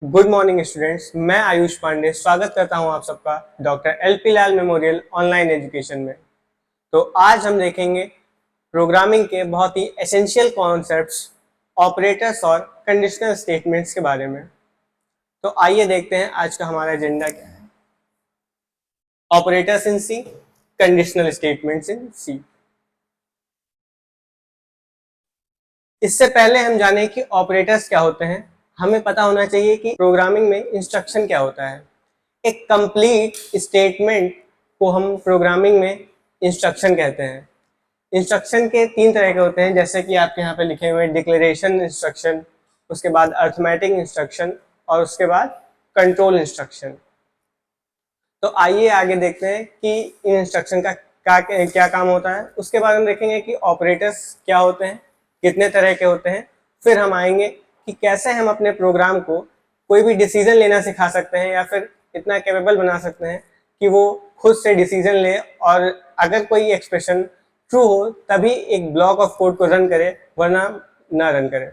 Good morning students, मैं आयुष पांडे स्वागत करता हूं आप सबका डॉक्टर एल.पी. लाल मेमोरियल ऑनलाइन एजुकेशन में। तो आज हम देखेंगे प्रोग्रामिंग के बहुत ही एसेंशियल कॉन्सेप्ट्स, ऑपरेटर्स और कंडीशनल स्टेटमेंट्स के बारे में। तो आइए देखते हैं आज का हमारा एजेंडा क्या है। Operators in C, conditional statements in C. इससे पहले हम जाने कि ऑपरेटर्स क्या होते हैं, हमें पता होना चाहिए कि प्रोग्रामिंग में इंस्ट्रक्शन क्या होता है। एक कंप्लीट स्टेटमेंट को हम प्रोग्रामिंग में इंस्ट्रक्शन कहते हैं। इंस्ट्रक्शन के तीन तरह के होते हैं, जैसे कि आपके यहाँ पे लिखे हुए डिक्लेरेशन इंस्ट्रक्शन, उसके बाद अर्थमेटिक इंस्ट्रक्शन और उसके बाद कंट्रोल इंस्ट्रक्शन। तो आइए आगे देखते हैं कि इन इंस्ट्रक्शन का क्या काम होता है। उसके बाद हम देखेंगे कि ऑपरेटर्स क्या होते हैं, कितने तरह के होते हैं। फिर हम आएंगे कि कैसे हम अपने प्रोग्राम को कोई भी डिसीजन लेना सिखा सकते हैं या फिर इतना कैपेबल बना सकते हैं कि वो खुद से डिसीजन ले, और अगर कोई एक्सप्रेशन ट्रू हो तभी एक ब्लॉक ऑफ कोड को रन करे, वरना ना रन करे।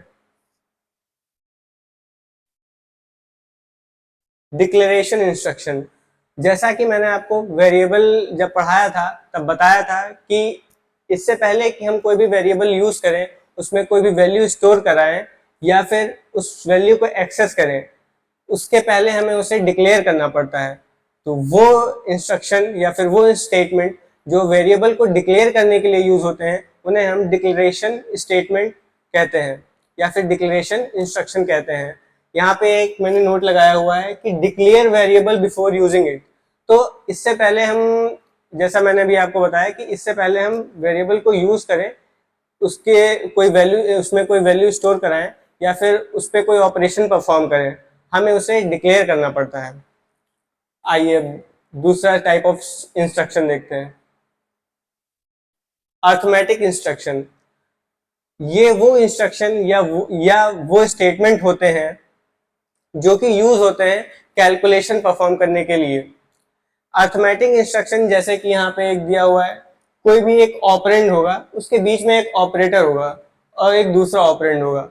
डिक्लेरेशन इंस्ट्रक्शन, जैसा कि मैंने आपको वेरिएबल जब पढ़ाया था तब बताया था कि इससे पहले कि हम कोई भी वेरिएबल यूज करें, उसमें कोई भी वैल्यू स्टोर कराएं या फिर उस वैल्यू को एक्सेस करें, उसके पहले हमें उसे डिक्लेयर करना पड़ता है। तो वो इंस्ट्रक्शन या फिर वो स्टेटमेंट जो वेरिएबल को डिक्लेयर करने के लिए यूज होते हैं, उन्हें हम डिक्लेरेशन स्टेटमेंट कहते हैं या फिर डिक्लेरेशन इंस्ट्रक्शन कहते हैं। यहाँ पे एक मैंने नोट लगाया हुआ है कि declare variable before using it. तो इससे पहले हम, जैसा मैंने भी आपको बताया कि इससे पहले हम वेरिएबल को यूज करें, उसके कोई वैल्यू, उसमें कोई वैल्यू स्टोर कराएं या फिर उस पर कोई ऑपरेशन परफॉर्म करें, हमें उसे डिक्लेयर करना पड़ता है। आइए दूसरा टाइप ऑफ इंस्ट्रक्शन देखते हैं, अर्थमेटिक इंस्ट्रक्शन। ये वो इंस्ट्रक्शन या वो स्टेटमेंट होते हैं जो कि यूज होते हैं कैलकुलेशन परफॉर्म करने के लिए। अर्थमेटिक इंस्ट्रक्शन जैसे कि यहाँ पे एक दिया हुआ है, कोई भी एक ऑपरेंड होगा, उसके बीच में एक ऑपरेटर होगा और एक दूसरा ऑपरेंड होगा।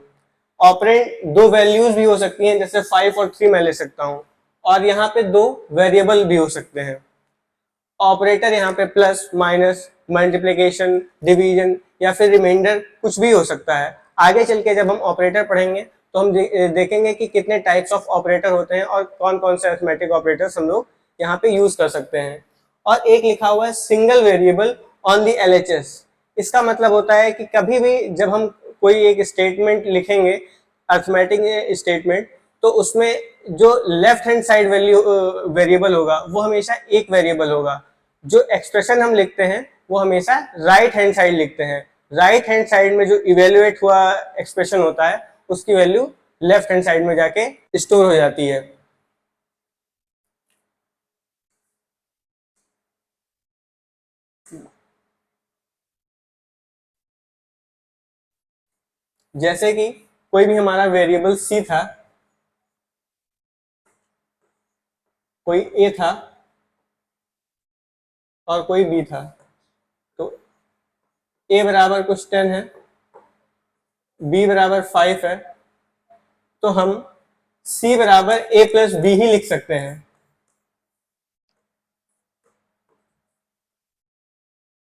ऑपरेंड दो वैल्यूज भी हो सकती हैं, जैसे 5 और 3 मैं ले सकता हूँ, और यहाँ पे दो वेरिएबल भी हो सकते हैं। ऑपरेटर यहाँ पे प्लस, माइनस, मल्टीप्लिकेशन, डिवीजन या फिर रिमाइंडर कुछ भी हो सकता है। आगे चल के जब हम ऑपरेटर पढ़ेंगे तो हम देखेंगे कि कितने टाइप्स ऑफ ऑपरेटर होते हैं और कौन कौन से अरिथमेटिक ऑपरेटर्स हम लोग यहाँ पे यूज कर सकते हैं। और एक लिखा हुआ है single variable on the LHS। इसका मतलब होता है कि कभी भी जब हम कोई एक स्टेटमेंट लिखेंगे, अरिथमेटिक स्टेटमेंट, तो उसमें जो left hand side value variable होगा वो हमेशा एक वेरिएबल होगा। जो एक्सप्रेशन हम लिखते हैं वो हमेशा राइट हैंड साइड लिखते हैं। राइट हैंड साइड में जो इवेल्युएट हुआ एक्सप्रेशन होता है उसकी वैल्यू लेफ्ट हैंड साइड में जाके स्टोर हो जाती है। जैसे कि कोई भी हमारा वेरिएबल C था, कोई A था और कोई B था। तो A बराबर कुछ 10 है, B बराबर 5 है, तो हम C बराबर A प्लस B ही लिख सकते हैं।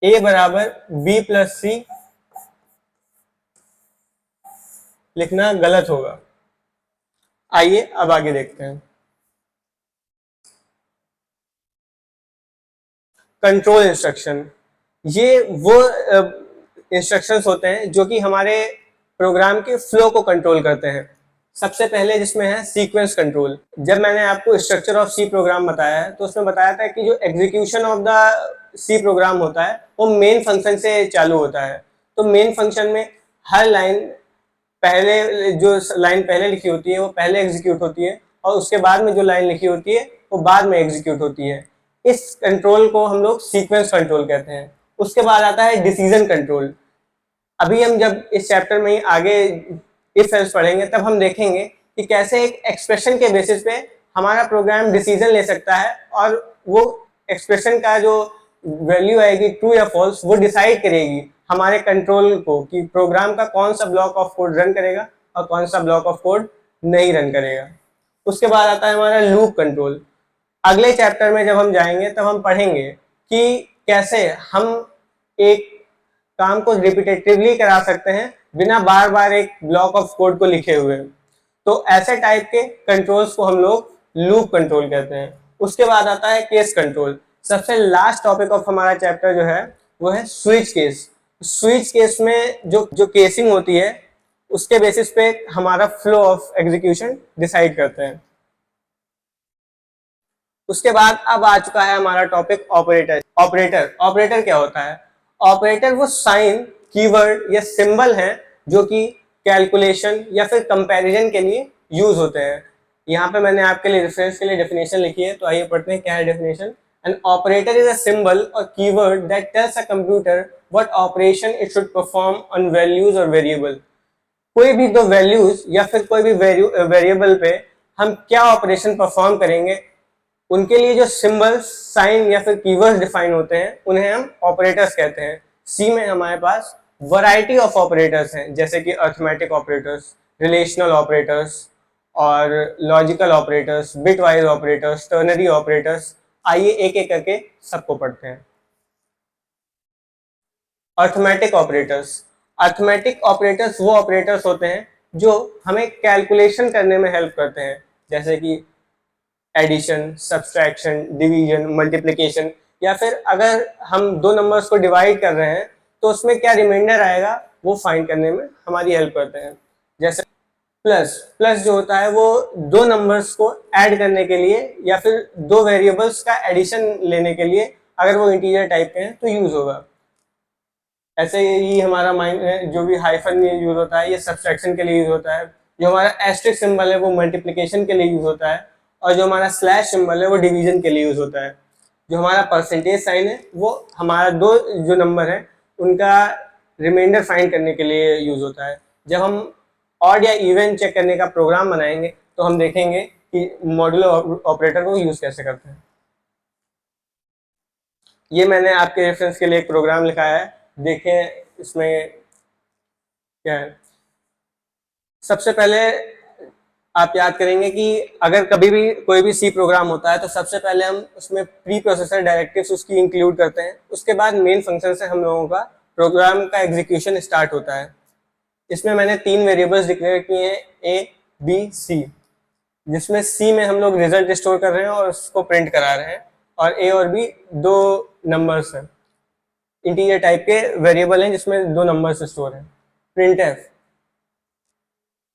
A बराबर B प्लस C लिखना गलत होगा। आइए अब आगे देखते हैं, कंट्रोल इंस्ट्रक्शन। ये वो इंस्ट्रक्शंस होते हैं जो कि हमारे प्रोग्राम के फ्लो को कंट्रोल करते हैं। सबसे पहले जिसमें है सीक्वेंस कंट्रोल। जब मैंने आपको स्ट्रक्चर ऑफ सी प्रोग्राम बताया है तो उसमें बताया था कि जो execution of the C program होता है वो मेन फंक्शन से चालू होता है। तो मेन फंक्शन में हर लाइन पहले, जो लाइन पहले लिखी होती है वो पहले एग्जीक्यूट होती है और उसके बाद में जो लाइन लिखी होती है वो बाद में एग्जीक्यूट होती है। इस कंट्रोल को हम लोग सीक्वेंस कंट्रोल कहते हैं। उसके बाद आता है डिसीजन कंट्रोल। अभी हम जब इस चैप्टर में आगे इफ एल्स पढ़ेंगे तब हम देखेंगे कि कैसे एक एक्सप्रेशन के बेसिस पे हमारा प्रोग्राम डिसीजन ले सकता है और वो एक्सप्रेशन का जो वैल्यू आएगी ट्रू या फॉल्स वो डिसाइड करेगी हमारे कंट्रोल को कि प्रोग्राम का कौन सा ब्लॉक ऑफ कोड रन करेगा और कौन सा ब्लॉक ऑफ कोड नहीं रन करेगा। उसके बाद आता है हमारा लूप कंट्रोल। अगले चैप्टर में जब हम जाएंगे तब हम पढ़ेंगे कि कैसे हम एक काम को रिपीटेटिवली करा सकते हैं बिना बार बार एक ब्लॉक ऑफ कोड को लिखे हुए। तो ऐसे टाइप के कंट्रोल्स को हम लोग लूप कंट्रोल कहते हैं। उसके बाद आता है केस कंट्रोल। सबसे लास्ट टॉपिक ऑफ हमारा चैप्टर जो है वो है स्विच केस। स्विच केस में जो केसिंग होती है उसके बेसिस पे हमारा फ्लो ऑफ एग्जीक्यूशन डिसाइड करते हैं। उसके बाद अब आ चुका है हमारा टॉपिक ऑपरेटर। ऑपरेटर क्या होता है? ऑपरेटर वो साइन, कीवर्ड या सिंबल है जो कि कैलकुलेशन या फिर कंपैरिजन के लिए यूज होते हैं। यहाँ पे मैंने आपके लिए रेफरेंस के लिए डेफिनेशन लिखी है, तो आइए पढ़ते हैं क्या है definition. An operator is a symbol और keyword that tells a computer what operation it should perform on values और वेरिएबल। कोई भी दो वैल्यूज या फिर कोई भी वेरिएबल पे हम क्या ऑपरेशन परफॉर्म करेंगे, उनके लिए जो सिंबल्स, साइन या फिर कीवर्ड्स डिफाइन होते हैं उन्हें हम ऑपरेटर्स कहते हैं। सी में हमारे पास वैरायटी ऑफ ऑपरेटर्स हैं, जैसे कि अरिथमेटिक ऑपरेटर्स, रिलेशनल ऑपरेटर्स और logical operators, bitwise operators, ternary operators. आइए एक एक करके सबको पढ़ते हैं। Arithmetic operators. अरिथमेटिक ऑपरेटर्स वो ऑपरेटर्स होते हैं जो हमें कैलकुलेशन करने में हेल्प करते हैं, जैसे कि एडिशन, सब्सट्रैक्शन, डिवीजन, मल्टीप्लिकेशन, या फिर अगर हम दो नंबर्स को डिवाइड कर रहे हैं तो उसमें क्या रिमाइंडर आएगा वो फाइंड करने में हमारी हेल्प करते हैं। जैसे प्लस जो होता है वो दो नंबर्स को ऐड करने के लिए या फिर दो वेरिएबल्स का एडिशन लेने के लिए, अगर वो इंटीजर टाइप के हैं तो यूज होगा। ऐसे ही हमारा माइंड जो भी हाइफन यूज होता है ये सब्सट्रैक्शन के लिए यूज होता है। जो हमारा एस्टेरिस्क सिंबल है वो मल्टीप्लिकेशन के लिए यूज होता है, और जो हमारा स्लैश सिंबल है वो डिवीजन के लिए यूज होता है। जो हमारा परसेंटेज साइन है वो हमारा दो जो नंबर है उनका रिमाइंडर फाइंड करने के लिए यूज होता है। जब हम ऑड या इवन चेक करने का प्रोग्राम बनाएंगे तो हम देखेंगे कि मॉड्यूलर ऑपरेटर को यूज कैसे करते हैं। ये मैंने आपके रेफरेंस के लिए एक प्रोग्राम लिखा है, देखें इसमें क्या है। सबसे पहले आप याद करेंगे कि अगर कभी भी कोई भी सी प्रोग्राम होता है तो सबसे पहले हम उसमें प्री प्रोसेसर डायरेक्टिव्स उसकी इंक्लूड करते हैं। उसके बाद मेन फंक्शन से हम लोगों का प्रोग्राम का एग्जीक्यूशन स्टार्ट होता है। इसमें मैंने तीन वेरिएबल्स डिक्लेयर किए हैं, ए, बी, सी, जिसमें सी में हम लोग रिजल्ट स्टोर कर रहे हैं और उसको प्रिंट करा रहे हैं, और ए और बी दो नंबर्स हैं, इंटीजर टाइप के वेरिएबल हैं जिसमें दो नंबर्स स्टोर हैं। प्रिंट एफ,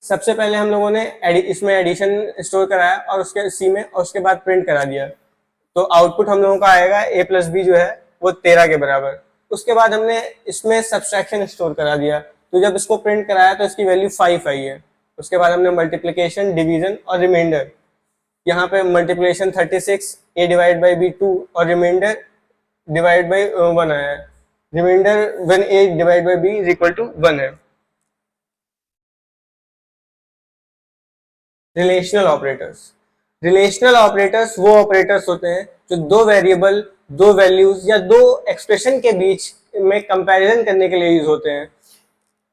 सबसे पहले हम लोगों ने इसमें एडिशन स्टोर कराया और उसके सी में, और उसके बाद प्रिंट करा दिया, तो आउटपुट हम लोगों का आएगा a प्लस बी जो है वो 13 के बराबर। उसके बाद हमने इसमें सब्सट्रैक्शन स्टोर करा दिया, तो जब इसको प्रिंट कराया तो इसकी वैल्यू 5 आई है। उसके बाद हमने मल्टीप्लिकेशन, डिवीजन और रिमाइंडर, यहाँ पे multiplication 36, a divide by B 2 और रिमाइंडर डिवाइड बाई 1 आया है। Remainder when a divide by b is equal to 1 है। Relational operators. रिलेशनल ऑपरेटर्स वो ऑपरेटर्स होते हैं जो दो वेरिएबल, दो वैल्यूज या दो एक्सप्रेशन के बीच में कंपैरिजन करने के लिए यूज होते हैं।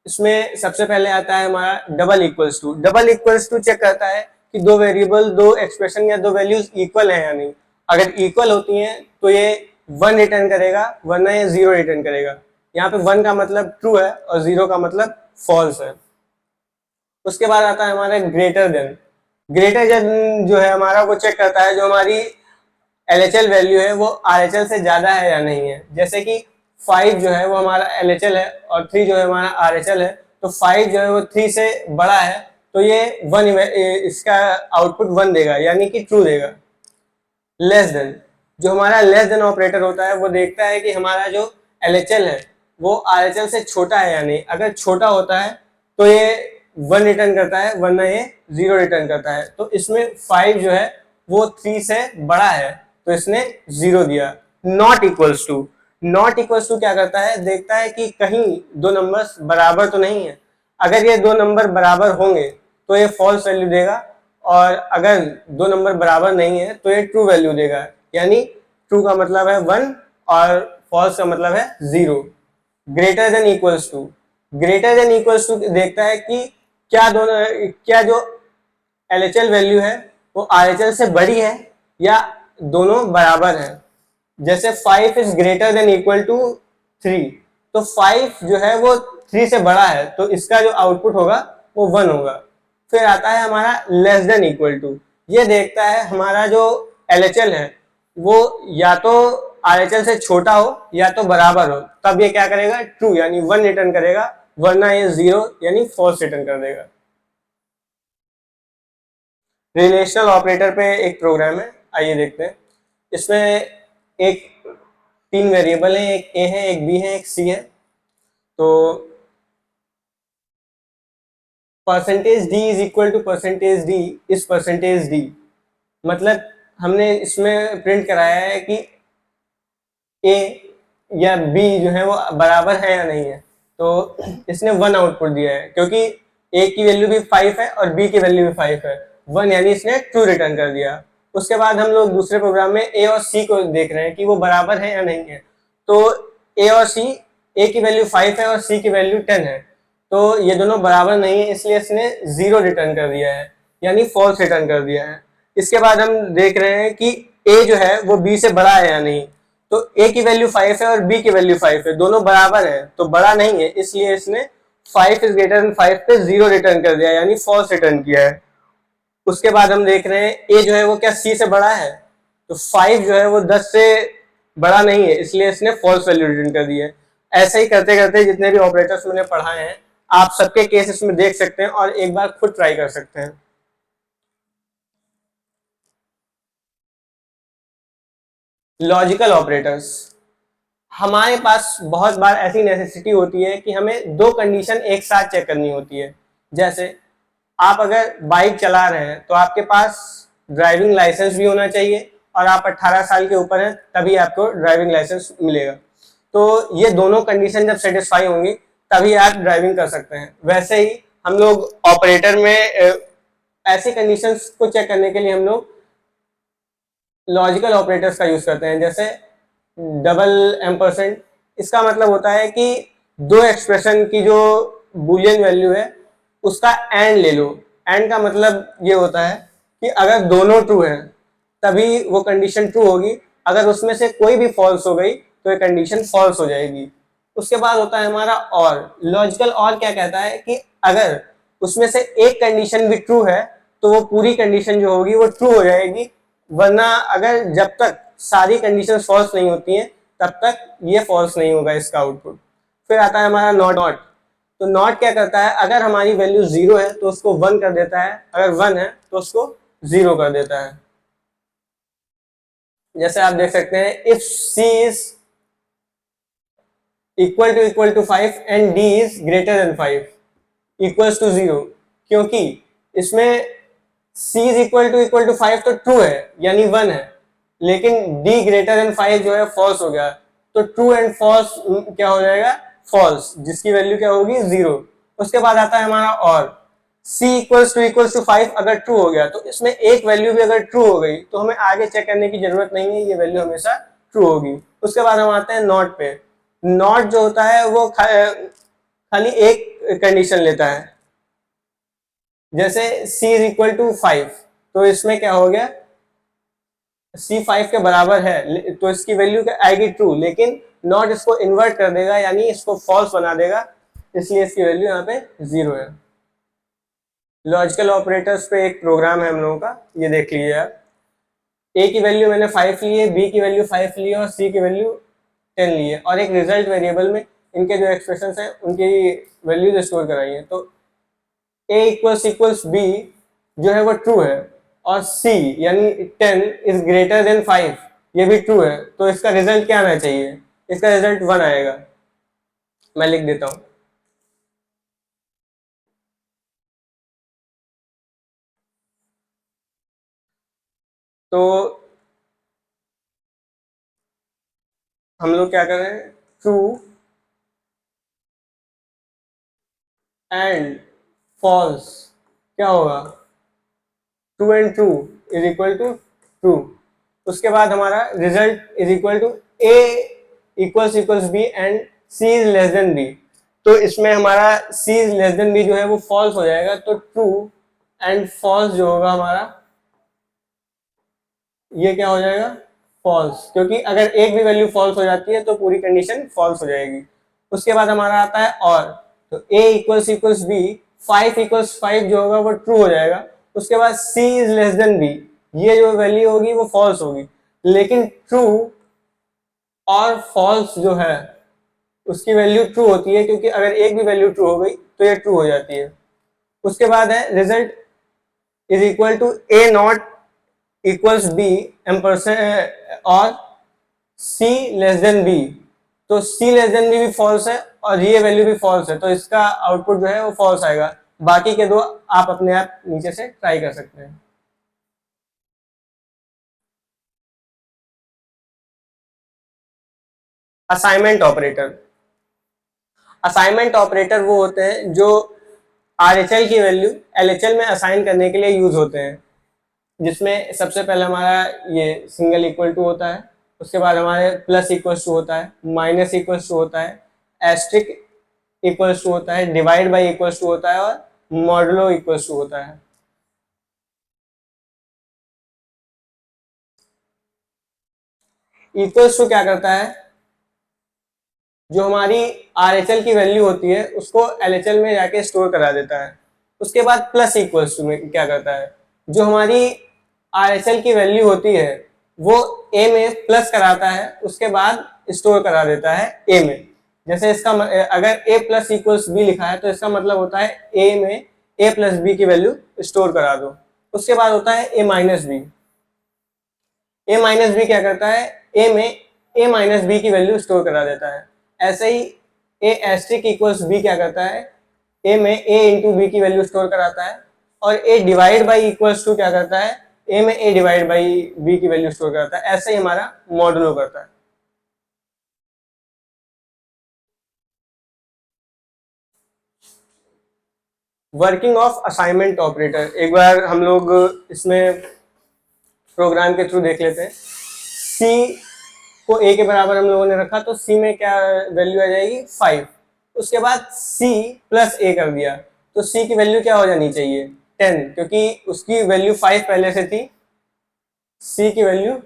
इसमें सबसे पहले आता है हमारा double equals to. Double equals to check करता है कि दो वेरिएबल, दो एक्सप्रेशन या दो वैल्यूज इक्वल है या नहीं। अगर इक्वल होती हैं तो ये 1 रिटर्न करेगा, वरना ये 0 रिटर्न करेगा। यहाँ पे 1 का मतलब ट्रू है और 0 का मतलब फॉल्स है। उसके बाद आता है हमारा ग्रेटर देन। ग्रेटर देन जो है हमारा वो चेक करता है जो हमारी LHL वैल्यू है वो RHL से ज्यादा है या नहीं है। जैसे कि 5 जो है वो हमारा LHL है और 3 जो है हमारा RHL है, तो 5 जो है वो 3 से बड़ा है तो ये 1, इसका आउटपुट 1 देगा, यानी कि ट्रू देगा। लेस देन, जो हमारा लेस देन ऑपरेटर होता है वो देखता है कि हमारा जो LHL है वो RHL से छोटा है या नहीं। अगर छोटा होता है तो ये 1 रिटर्न करता है, वरना ये 0 रिटर्न करता है। तो इसमें 5 जो है वो 3 से बड़ा है तो इसने 0 दिया। Not equals to, not equals to क्या करता है, देखता है कि कहीं दो नंबर्स बराबर तो नहीं है। अगर ये दो नंबर बराबर होंगे तो ये फॉल्स वैल्यू देगा, और अगर दो नंबर बराबर नहीं है तो ये ट्रू वैल्यू देगा, यानी ट्रू का मतलब है 1 और फॉल्स का मतलब है 0। Greater than equals to, greater than equals to देखता है कि क्या जो LHL वैल्यू है वो RHL से बड़ी है या दोनों बराबर है। जैसे 5 is greater than equal to 3, तो 5 जो है वो 3 से बड़ा है, तो इसका जो आउटपुट होगा वो 1 होगा। फिर आता है हमारा लेस देन इक्वल टू, ये देखता है हमारा जो LHL है वो या तो RHL से छोटा हो या तो बराबर हो, तब ये क्या करेगा, ट्रू यानी 1 रिटर्न करेगा, वरना ये 0 यानी फॉल्स रिटर्न कर देगा। रिलेशनल ऑपरेटर पे एक प्रोग्राम है, आइए देखते हैं। इसमें एक 3 वेरिएबल है, एक ए है, एक बी है, एक सी है। तो percentage D is equal to percentage D is percentage D, मतलब हमने इसमें प्रिंट कराया है कि ए या बी जो है वो बराबर है या नहीं है। तो इसने 1 आउटपुट दिया है, क्योंकि ए की वैल्यू भी 5 है और बी की वैल्यू भी 5 है, 1 यानी इसने ट्रू रिटर्न कर दिया। उसके बाद हम लोग दूसरे प्रोग्राम में ए और सी को देख रहे हैं कि वो बराबर है या नहीं है। तो ए और सी, ए की वैल्यू 5 है और सी की वैल्यू 10 है, तो ये दोनों बराबर नहीं है, इसलिए इसने 0 रिटर्न कर दिया है, यानी फॉल्स रिटर्न कर दिया है। इसके बाद हम देख रहे हैं कि ए जो है वो बी से बड़ा है या नहीं। तो ए की वैल्यू 5 है और बी की वैल्यू 5 है, दोनों बराबर है, तो बड़ा नहीं है, इसलिए इसने 5 इज ग्रेटर देन 5 पे 0 रिटर्न कर दिया, यानी फॉल्स रिटर्न किया है। उसके बाद हम देख रहे हैं ए जो है वो क्या सी से बड़ा है, तो 5 जो है वो 10 से बड़ा नहीं है, इसलिए इसने फॉल्स वैल्यू रिटर्न कर दी है। ऐसे ही करते करते जितने भी ऑपरेटर्स मैंने पढ़ाए हैं आप सबके केस इसमें देख सकते हैं और एक बार खुद ट्राई कर सकते हैं। लॉजिकल ऑपरेटर्स, हमारे पास बहुत बार ऐसी नेसेसिटी होती है कि हमें 2 कंडीशन एक साथ चेक करनी होती है। जैसे आप अगर बाइक चला रहे हैं तो आपके पास ड्राइविंग लाइसेंस भी होना चाहिए और आप 18 साल के ऊपर हैं तभी आपको ड्राइविंग लाइसेंस मिलेगा। तो ये दोनों कंडीशन जब सेटिस्फाई होंगी तभी आप ड्राइविंग कर सकते हैं। वैसे ही हम लोग ऑपरेटर में ऐसी कंडीशंस को चेक करने के लिए हम लोग लॉजिकल ऑपरेटर्स का यूज करते हैं। जैसे डबल एम्परसेंड, इसका मतलब होता है कि 2 एक्सप्रेशन की जो बूलियन वैल्यू है उसका एंड ले लो। एंड का मतलब ये होता है कि अगर दोनों ट्रू हैं तभी वो कंडीशन ट्रू होगी, अगर उसमें से कोई भी फॉल्स हो गई तो ये कंडीशन फॉल्स हो जाएगी। उसके बाद होता है हमारा और। लॉजिकल और क्या कहता है कि अगर उसमें से एक कंडीशन भी ट्रू है तो वो पूरी कंडीशन जो होगी वो ट्रू हो जाएगी, वरना अगर जब तक सारी कंडीशन फॉल्स नहीं होती हैं तब तक ये फॉल्स नहीं होगा इसका आउटपुट। फिर आता है हमारा नॉट। तो नॉट क्या करता है, अगर हमारी वैल्यू 0 है तो उसको 1 कर देता है, अगर 1 है तो उसको 0 कर देता है। जैसे आप देख सकते हैं, if c is equal to 5 and d is greater than 5 equals to 0, क्योंकि इसमें c इज इक्वल टू 5 तो ट्रू है यानी 1 है, लेकिन d ग्रेटर देन 5 जो है फॉल्स हो गया, तो ट्रू एंड फॉल्स क्या हो जाएगा, फॉल्स, जिसकी वैल्यू क्या होगी 0। उसके बाद आता है हमारा और। c इक्वल्स टू 5 अगर ट्रू हो गया तो इसमें एक वैल्यू भी अगर ट्रू हो गई तो हमें आगे चेक करने की जरूरत नहीं है, ये वैल्यू हमेशा ट्रू होगी। उसके बाद हम आते हैं नॉट पे। नॉट जो होता है वो खाली एक कंडीशन लेता है। जैसे c इज इक्वल टू 5, तो इसमें क्या हो गया, c 5 के बराबर है तो इसकी वैल्यू क्या आएगी, ट्रू, लेकिन नॉट इसको इन्वर्ट कर देगा यानी इसको फॉल्स बना देगा, इसलिए इसकी वैल्यू यहाँ पे 0 है। लॉजिकल ऑपरेटर्स पे एक प्रोग्राम है हम लोगों का, ये देख लीजिए आप। a की वैल्यू मैंने 5 ली है, b की वैल्यू 5 ली है और c की वैल्यू 10 ली है, और एक रिजल्ट वेरिएबल में इनके जो एक्सप्रेशन है उनकी वैल्यूज स्टोर कराई है। तो a इक्वल्स b जो है वो ट्रू है और c यानी 10 इज ग्रेटर देन 5 ये भी ट्रू है, तो इसका रिजल्ट क्या आना चाहिए, इसका रिजल्ट 1 आएगा। मैं लिख देता हूं। तो हम लोग क्या कर रहे हैं, ट्रू एंड फॉल्स क्या होगा, true and true is equal to true. उसके बाद हमारा result is equal to a equals b and c is less than b। तो इसमें हमारा c is less than b जो है वो फॉल्स हो जाएगा, तो ट्रू एंड फॉल्स जो होगा हमारा ये क्या हो जाएगा, फॉल्स, क्योंकि अगर एक भी वैल्यू फॉल्स हो जाती है तो पूरी कंडीशन फॉल्स हो जाएगी। उसके बाद हमारा आता है और, तो a equals equals b, 5 equals 5 जो होगा वो ट्रू हो जाएगा। उसके बाद c is less than b, ये जो वैल्यू होगी वो फॉल्स होगी, लेकिन ट्रू और फॉल्स जो है उसकी वैल्यू ट्रू होती है, क्योंकि अगर एक भी वैल्यू ट्रू हो गई तो ये ट्रू हो जाती है। उसके बाद है result is equal to a not equals b ampersand और c लेस देन b, तो c लेस देन b भी फॉल्स है और ये वैल्यू भी फॉल्स है, तो इसका आउटपुट जो है वो फॉल्स आएगा। बाकी के दो आप अपने आप नीचे से ट्राई कर सकते हैं। असाइनमेंट ऑपरेटर, असाइनमेंट ऑपरेटर वो होते हैं जो आरएचएल की वैल्यू एलएचएल में असाइन करने के लिए यूज होते हैं, जिसमें सबसे पहले हमारा ये सिंगल इक्वल टू होता है, उसके बाद हमारे प्लस इक्वल टू होता है, माइनस इक्वल टू होता है, एस्ट्रिक इक्वल टू होता है, डिवाइड बाई इक्वल टू होता है और मॉडुलो इक्वल टू होता है। इक्वल टू क्या करता है, जो हमारी आरएचएल की वैल्यू होती है उसको एलएचएल में जाके स्टोर करा देता है। उसके बाद प्लस इक्वल टू में क्या करता है, जो हमारी आरएचएल की वैल्यू होती है वो ए में प्लस कराता है, उसके बाद स्टोर करा देता है ए में। जैसे इसका अगर ए प्लस इक्वल्स बी लिखा है तो इसका मतलब होता है ए में ए प्लस बी की वैल्यू स्टोर करा दो। उसके बाद होता है ए माइनस बी, ए माइनस बी क्या करता है, ए में ए माइनस बी की वैल्यू स्टोर करा देता है। ऐसे ही ए एस्ट्रिक इक्वल्स बी क्या करता है, ए में ए इंटू बी की वैल्यू स्टोर कराता है। और ए डिवाइड बाई इक्वल्स टू क्या करता है, ए में ए डिवाइड बाई बी की वैल्यू स्टोर कराता है। ऐसे ही हमारा मॉडुलो करता है। वर्किंग ऑफ असाइनमेंट ऑपरेटर एक बार हम लोग इसमें प्रोग्राम के थ्रू देख लेते हैं। सी को ए के बराबर हम लोगों ने रखा, तो सी में क्या वैल्यू आ जाएगी, 5। उसके बाद सी प्लस ए कर दिया, तो सी की वैल्यू क्या हो जानी चाहिए, 10, क्योंकि उसकी वैल्यू 5 पहले से थी। सी की वैल्यू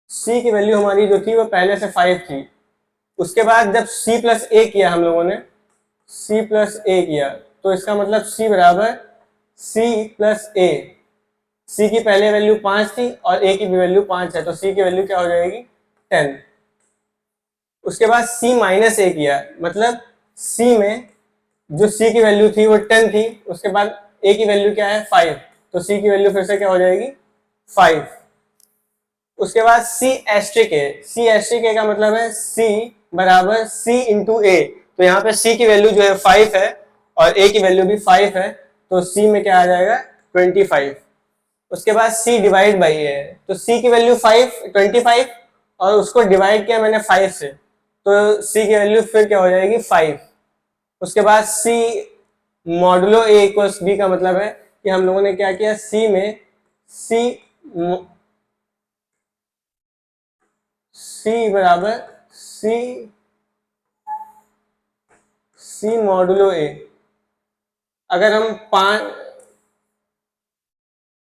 सी की वैल्यू हमारी जो थी वो पहले से 5 थी। उसके बाद जब सी प्लस ए किया हम लोगों ने, सी प्लस ए किया, तो इसका मतलब सी बराबर सी प्लस ए। सी की पहले वैल्यू 5 थी और ए की भी वैल्यू 5 है, तो सी की वैल्यू क्या हो जाएगी, 10। उसके बाद सी माइनस ए किया, मतलब सी में जो सी की वैल्यू थी वो 10 थी, उसके बाद ए की वैल्यू क्या है, 5, तो सी की वैल्यू फिर से क्या हो जाएगी, 5। उसके बाद सी एस्ट्रिक ए, सी एस्ट्रिक ए का मतलब है सी बराबर सी इंटू ए, तो यहाँ पे सी की वैल्यू जो है 5 है और ए की वैल्यू भी 5 है, तो सी में क्या आ जाएगा, 25। उसके बाद c डिवाइड बाई है, तो c की वैल्यू 25 और उसको डिवाइड किया मैंने 5 से, तो c की वैल्यू फिर क्या हो जाएगी, 5। उसके बाद c modulo a equals b का मतलब है कि हम लोगों ने क्या किया, c में c बराबर c मॉडुलो a। अगर हम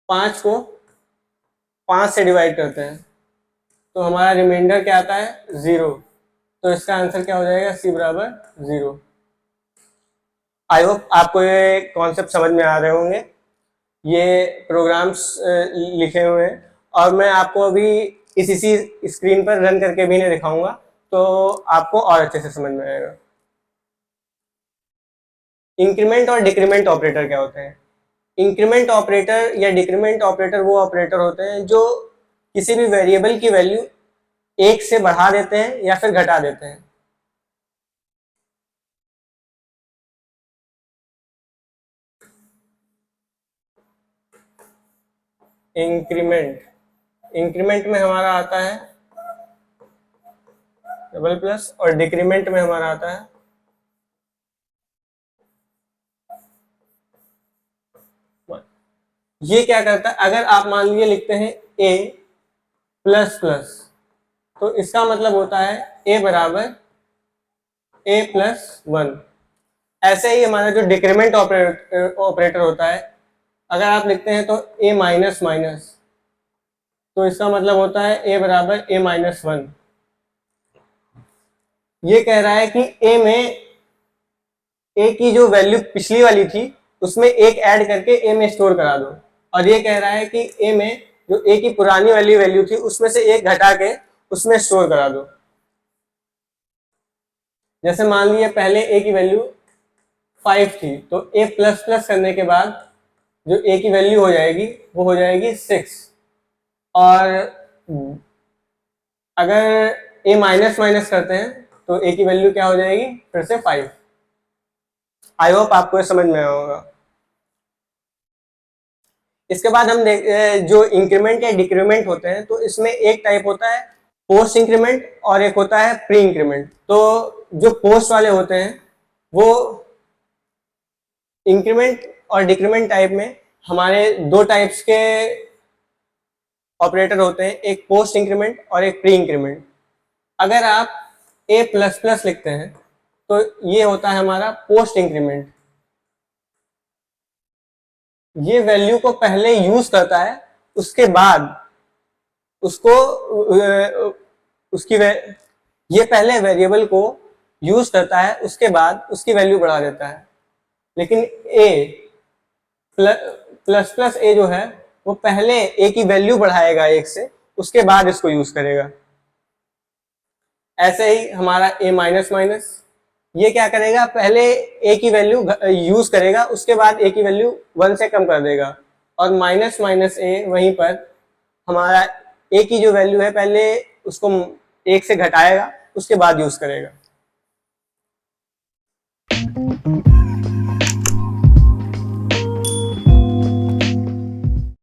5 को 5 से डिवाइड करते हैं तो हमारा रिमाइंडर क्या आता है, 0, तो इसका आंसर क्या हो जाएगा, सी बराबर 0। आई होप आपको ये कॉन्सेप्ट समझ में आ रहे होंगे। ये प्रोग्राम्स लिखे हुए हैं और मैं आपको अभी इसी स्क्रीन पर रन करके भी नहीं दिखाऊंगा, तो आपको और अच्छे से समझ में आएगा। इंक्रीमेंट और डिक्रीमेंट ऑपरेटर क्या होते हैं। इंक्रीमेंट ऑपरेटर या डिक्रीमेंट ऑपरेटर वो ऑपरेटर होते हैं जो किसी भी वेरिएबल की वैल्यू 1 से बढ़ा देते हैं या फिर घटा देते हैं। इंक्रीमेंट में हमारा आता है डबल प्लस और डिक्रीमेंट में हमारा आता है ये क्या करता है, अगर आप मान लीजिए लिखते हैं a प्लस प्लस, तो इसका मतलब होता है a बराबर a प्लस 1। ऐसे ही हमारा जो डिक्रीमेंट ऑपरेटर होता है, अगर आप लिखते हैं तो a माइनस माइनस, तो इसका मतलब होता है a बराबर a माइनस 1। ये कह रहा है कि a में a की जो वैल्यू पिछली वाली थी उसमें एक ऐड करके a में स्टोर करा दो, और ये कह रहा है कि a में जो a की पुरानी वाली वैल्यू थी उसमें से एक घटा के उसमें स्टोर करा दो। जैसे मान लीजिए पहले a की वैल्यू 5 थी, तो a प्लस प्लस करने के बाद जो a की वैल्यू हो जाएगी वो हो जाएगी 6, और अगर a माइनस माइनस करते हैं तो a की वैल्यू क्या हो जाएगी फिर से 5। आई होप आपको ये समझ में आया होगा। इसके बाद हम जो इंक्रीमेंट या डिक्रीमेंट होते हैं, तो इसमें एक टाइप होता है पोस्ट इंक्रीमेंट और एक होता है प्री इंक्रीमेंट। तो जो पोस्ट वाले होते हैं वो इंक्रीमेंट और डिक्रीमेंट टाइप में हमारे दो टाइप्स के ऑपरेटर होते हैं, एक पोस्ट इंक्रीमेंट और एक प्री इंक्रीमेंट। अगर आप a प्लस प्लस लिखते हैं तो ये होता है हमारा पोस्ट इंक्रीमेंट। ये वैल्यू को पहले यूज करता है, उसके बाद उसको उसकी ये पहले वेरिएबल को यूज करता है, उसके बाद उसकी वैल्यू बढ़ा देता है। लेकिन a प्लस प्लस a जो है वो पहले a की वैल्यू बढ़ाएगा एक से, उसके बाद इसको यूज करेगा। ऐसे ही हमारा a माइनस माइनस, ये क्या करेगा पहले a की वैल्यू यूज करेगा, उसके बाद a की वैल्यू 1 से कम कर देगा, और माइनस माइनस a वहीं पर हमारा a की जो वैल्यू है पहले उसको 1 से घटाएगा, उसके बाद यूज करेगा।